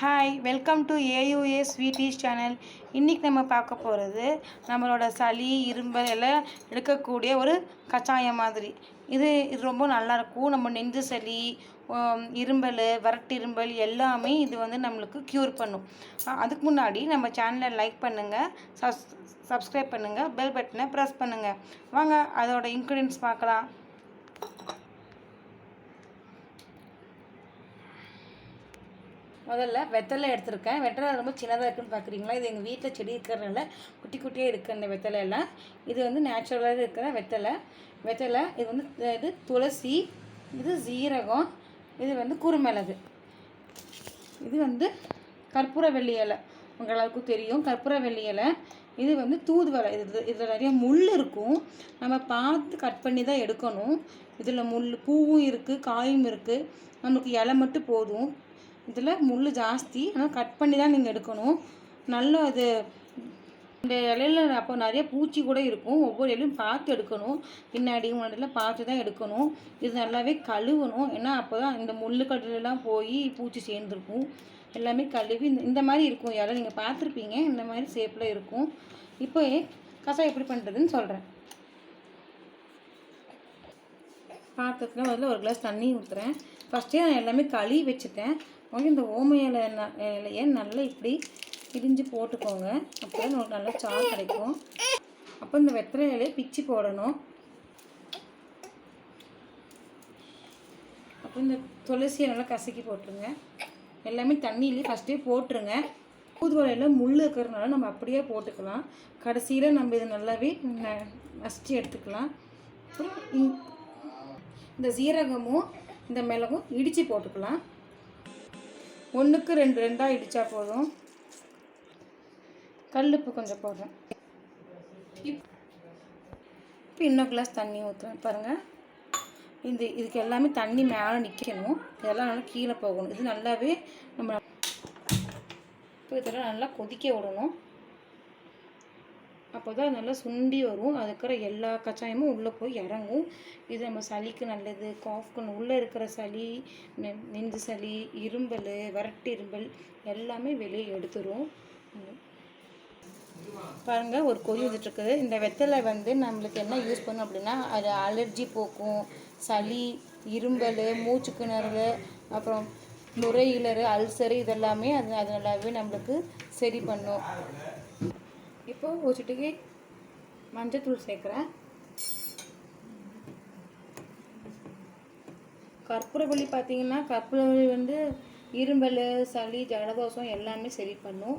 Hi, welcome to auasweeties channel. இன்றைக்கி நம்ம பார்க்க போகிறது நம்மளோட சளி இரும்பல் எல்லாம் எடுக்கக்கூடிய ஒரு கஷாயம் மாதிரி. இது ரொம்ப நல்லாயிருக்கும். நம்ம நெஞ்சு சளி, இரும்பல், வறட்டு இரும்பல் எல்லாமே இது நம்மளுக்கு க்யூர் பண்ணும். அதுக்கு முன்னாடி நம்ம சேனலை லைக் பண்ணுங்கள், சப்ஸ்கிரைப் பண்ணுங்கள், பெல் பட்டனை ப்ரெஸ் பண்ணுங்கள். வாங்க அதோட இன்க்ரீடியன்ட்ஸ் பார்க்கலாம். முதல்ல வெத்தலை எடுத்திருக்கேன். வெத்தலை ரொம்ப சின்னதாக இருக்குன்னு பார்க்குறீங்களா? இது எங்கள் வீட்டில் செடி இருக்கிறதுனால குட்டி குட்டியாக இருக்குது அந்த வெத்தலை எல்லாம். இது நேச்சுரலாக இருக்கிற வெத்தலை. இது துளசி, இது சீரகம், இது குறுமிளகு, இது கற்பூரவள்ளி இலை. உங்களுக்கு தெரியும் கற்பூரவள்ளி இலை. இது தூதுவளை. இதில் நிறைய முள் இருக்கும், நம்ம பார்த்து கட் பண்ணி தான் எடுக்கணும். இதில் பூவும் இருக்குது, காயும் இருக்குது. நமக்கு இலை மட்டும் போதும். இதில் முள் ஜாஸ்தி, ஆனால் கட் பண்ணி தான் நீங்கள் எடுக்கணும். நல்லா இது இந்த இலையில அப்போ நிறைய பூச்சி கூட இருக்கும். ஒவ்வொரு இலையும் பார்த்து எடுக்கணும். பின்னாடி முன்னாடிலாம் பார்த்து தான் எடுக்கணும். இது நல்லாவே கழுவணும். ஏன்னா அப்போ தான் இந்த முள் கடையிலலாம் போய் பூச்சி சேர்ந்துருக்கும். எல்லாமே கழுவி இந்த மாதிரி இருக்கும் இலை. நீங்கள் பார்த்துருப்பீங்க, இந்த மாதிரி ஷேப்பில் இருக்கும். இப்போ கசாயம் எப்படி பண்ணுறதுன்னு சொல்கிறேன். பாத்திரத்தில் முதல்ல ஒரு கிளாஸ் தண்ணி ஊற்றுறேன். ஃபஸ்ட்டே நான் எல்லாமே கழுவி வச்சுட்டேன். இந்த ஓம இலையை நல்லா இப்படி இடிஞ்சு போட்டுக்கோங்க. அப்போ தான் உங்களுக்கு நல்லா சாறு கிடைக்கும். அப்போ இந்த வெத்தலை இலையை பிச்சு போடணும். அப்போ இந்த துளசியை நல்லா கசக்கி போட்டுருங்க. எல்லாமே தண்ணியிலே ஃபஸ்ட்டே போட்டுருங்க. தூதுவளையில் முள் இருக்கிறதுனால நம்ம அப்படியே போட்டுக்கலாம். கடைசியில் நம்ம இது நல்லாவே நசிச்சு எடுத்துக்கலாம். அப்புறம் இந்த சீரகமும் இந்த மிளகும் இடித்து போட்டுக்கலாம். 1க்கு 2 இடித்தா போதும். கல்லுப்பு கொஞ்சம் போடுறேன். இப்போ இன்னொரு கிளாஸ் தண்ணி ஊற்றுறேன். பாருங்கள், இதுக்கு எல்லாமே தண்ணி மேலே நிற்கணும். இதெல்லாம் நல்லா கீழே போகணும். இது நல்லாவே நம்ம இப்போ இதெல்லாம் நல்லா கொதிக்க விடணும். அப்போ தான் நல்லா சுண்டி வரும். அது இருக்கிற எல்லா கஷாயமும் உள்ளே போய் இறங்கும். இது நம்ம சளிக்கு நல்லது. காஃப்க்கு உள்ளே இருக்கிற சளி, நெஞ்சு சளி, இரும்பல், வறட்டு இரும்பல் எல்லாமே வெளியே எடுத்துரும். பாருங்கள், ஒரு கொதி வந்துட்டுருக்குது. இந்த வெத்தலை நம்மளுக்கு என்ன யூஸ் பண்ணும் அப்படின்னா, அது அலர்ஜி போக்கும். சளி, இரும்பல், மூச்சு கிணறு, அப்புறம் நுரையீரல், அல்சரு இதெல்லாமே அது நல்லாவே நம்மளுக்கு சரி பண்ணும். இப்போ ஒரு சிட்டிகை மஞ்சத்தூள் சேர்க்குறேன். கற்பூரவள்ளி பார்த்தீங்கன்னா, கற்பூரவள்ளி இரும்பல், சளி, ஜலதோஷம் எல்லாமே சரி பண்ணும்.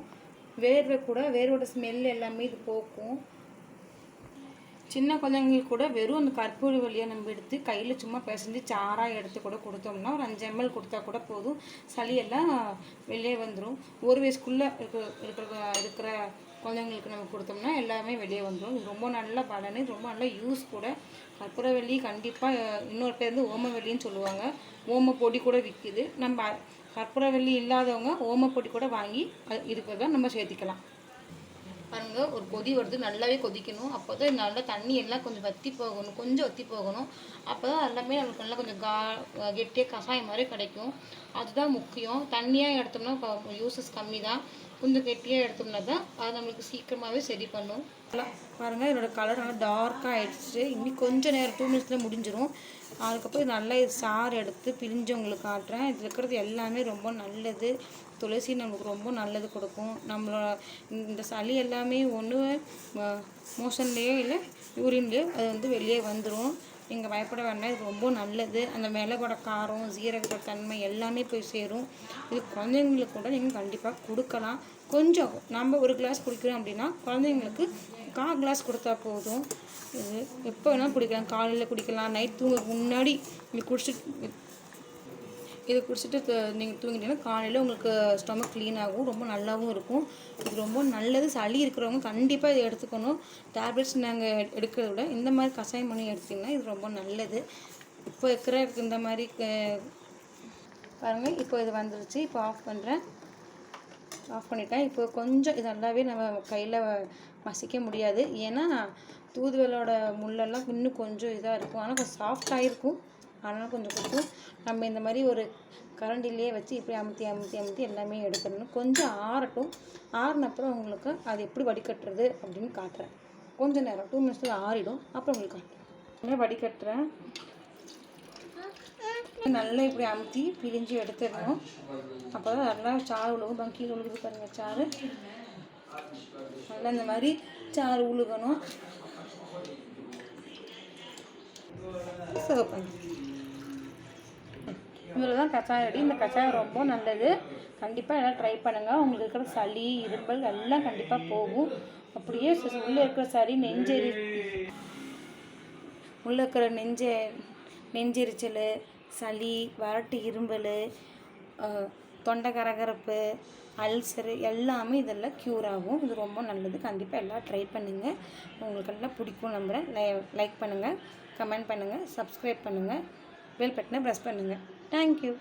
வேர்வோட ஸ்மெல் எல்லாமே இது போக்கும். சின்ன குழந்தைங்களுக்கு கூட வெறும் அந்த கற்பூரவள்ளியை நம்ம எடுத்து கையில் சும்மா பிசைஞ்சு சாராக எடுத்து கூட கொடுத்தோம்னா ஒரு 5 ml கொடுத்தா கூட போதும். சளியெல்லாம் வெளியே வந்துடும். 1 வயசுக்குள்ளே இருக்கிற குழந்தைங்களுக்கு நம்ம கொடுத்தோம்னா எல்லாமே வெளியே வந்துடும். இது ரொம்ப நல்ல பலன், ரொம்ப நல்ல யூஸ் கூட. கற்பூரவள்ளி கண்டிப்பாக இன்னொரு பேர் ஓமவல்லின்னு சொல்லுவாங்க. ஓம பொடி கூட விற்கிது. நம்ம கற்பூரவள்ளி இல்லாதவங்க ஓம பொடி கூட வாங்கி இதுக்கு தான் நம்ம சேர்த்திக்கலாம். பாருங்கள், ஒரு கொதி வருது. நல்லாவே கொதிக்கணும். அப்போ தான் நல்லா தண்ணி எல்லாம் கொஞ்சம் வற்றி போகணும். அப்போ தான் எல்லாமே நம்மளுக்கு நல்லா கொஞ்சம் கெட்டியாக கஷாயம் மாதிரி கிடைக்கும். அதுதான் முக்கியம். தண்ணியாக எடுத்தோம்னா யூசஸ் கம்மி தான். கொஞ்சம் கெட்டியாக எடுத்தோம்னா தான் அது நம்மளுக்கு சீக்கிரமாகவே சரி பண்ணும். பாருங்கள், இதோட கலர் நல்லா டார்க்காக ஆகிடுச்சு. இன்னும் கொஞ்சம் நேரம் 2 minutes முடிஞ்சிடும். அதுக்கப்புறம் நல்லா சாறு எடுத்து பிழிஞ்சு உங்களுக்கு காட்டுறேன். இதில் இருக்கிறது எல்லாமே ரொம்ப நல்லது. துளசி நமக்கு ரொம்ப நல்லது கொடுக்கும். நம்மளோட இந்த சளி எல்லாமே ஒன்று மோஷன்லேயோ இல்லை யூரின்லேயோ அது வெளியே வந்துடும். நீங்கள் பயப்பட வேண்டாம். இது ரொம்ப நல்லது. அந்த மிளகோட காரம், சீரகத்தோட தன்மை எல்லாமே போய் சேரும். இது குழந்தைங்களுக்கு கூட நீங்கள் கண்டிப்பாக கொடுக்கலாம். கொஞ்சம் நம்ம 1 கிளாஸ் குடிக்கிறோம் அப்படின்னா குழந்தைங்களுக்கு 1/4 கிளாஸ் கொடுத்தா போதும். இது எப்போ வேணாலும் குடிக்கலாம். காலையில் குடிக்கலாம், நைட் தூங்க முன்னாடி இது குடிச்சிட்டு நீங்கள் தூங்கிட்டீங்கன்னா காலையில் உங்களுக்கு ஸ்டொமக் க்ளீன் ஆகும். ரொம்ப நல்லாவும் இருக்கும். இது ரொம்ப நல்லது. சளி இருக்கிறவங்க கண்டிப்பாக இதை எடுத்துக்கணும். டேப்லெட்ஸ் நாங்கள் எடுக்கிறத விட இந்த மாதிரி கஷாயம் பண்ணி எடுத்திங்கன்னா இது ரொம்ப நல்லது. இப்போ இருக்கிற இந்த மாதிரி பாருங்கள், இப்போ இது வந்துருச்சு. இப்போ ஆஃப் பண்ணிட்டேன். இப்போ கொஞ்சம் இது நல்லாவே நம்ம கையில் மசிக்க முடியாது. ஏன்னா தூதுவளோட முள்ளெல்லாம் இன்னும் கொஞ்சம் இதாக இருக்கும். ஆனால் கொஞ்சம் சாஃப்டாக இருக்கும். அதனால் கொஞ்சம் நம்ம இந்த மாதிரி ஒரு கரண்டிலே வச்சு இப்படி அமுத்தி எல்லாமே எடுத்துடணும். கொஞ்சம் ஆறட்டும். ஆறினப்புறம் உங்களுக்கு அது எப்படி வடிகட்டுறது அப்படின்னு காட்டுறேன். கொஞ்சம் நேரம் 2 மினிட்ஸில் ஆறிடும். அப்புறம் உங்களுக்கு காட்டுறேன். வடிகட்டுறேன். நல்லா இப்படி அமுத்தி பிரிஞ்சு எடுத்துடணும். அப்போ தான் நல்லா சாறு உழுகும். கீழே உழுகுது பாருங்கள் சாறு. நல்லா இந்த மாதிரி சாறு உழுகணும். சர்வ் பண்ணி இதில் தான் கஷாயம் ரெடி. இந்த கஷாயம் ரொம்ப நல்லது. கண்டிப்பாக எல்லாம் ட்ரை பண்ணுங்கள். உங்களுக்கு இருக்கிற சளி இரும்பல் எல்லாம் கண்டிப்பாக போகும். அப்படியே உள்ளே இருக்கிற சளி உள்ளே இருக்கிற நெஞ்செரிச்சல், சளி, வறட்டு இரும்பல், தொண்டை கரகரப்பு, அல்சரு எல்லாமே இதெல்லாம் க்யூர் ஆகும். இது ரொம்ப நல்லது. கண்டிப்பாக எல்லாம் ட்ரை பண்ணுங்கள். உங்களுக்கு எல்லாம் பிடிக்கும் நம்புகிறேன். லைக் பண்ணுங்கள், கமெண்ட் பண்ணுங்கள், சப்ஸ்கிரைப் பண்ணுங்கள், பெல் பட்டனை ப்ரெஸ் பண்ணுங்கள். தேங்க்யூ.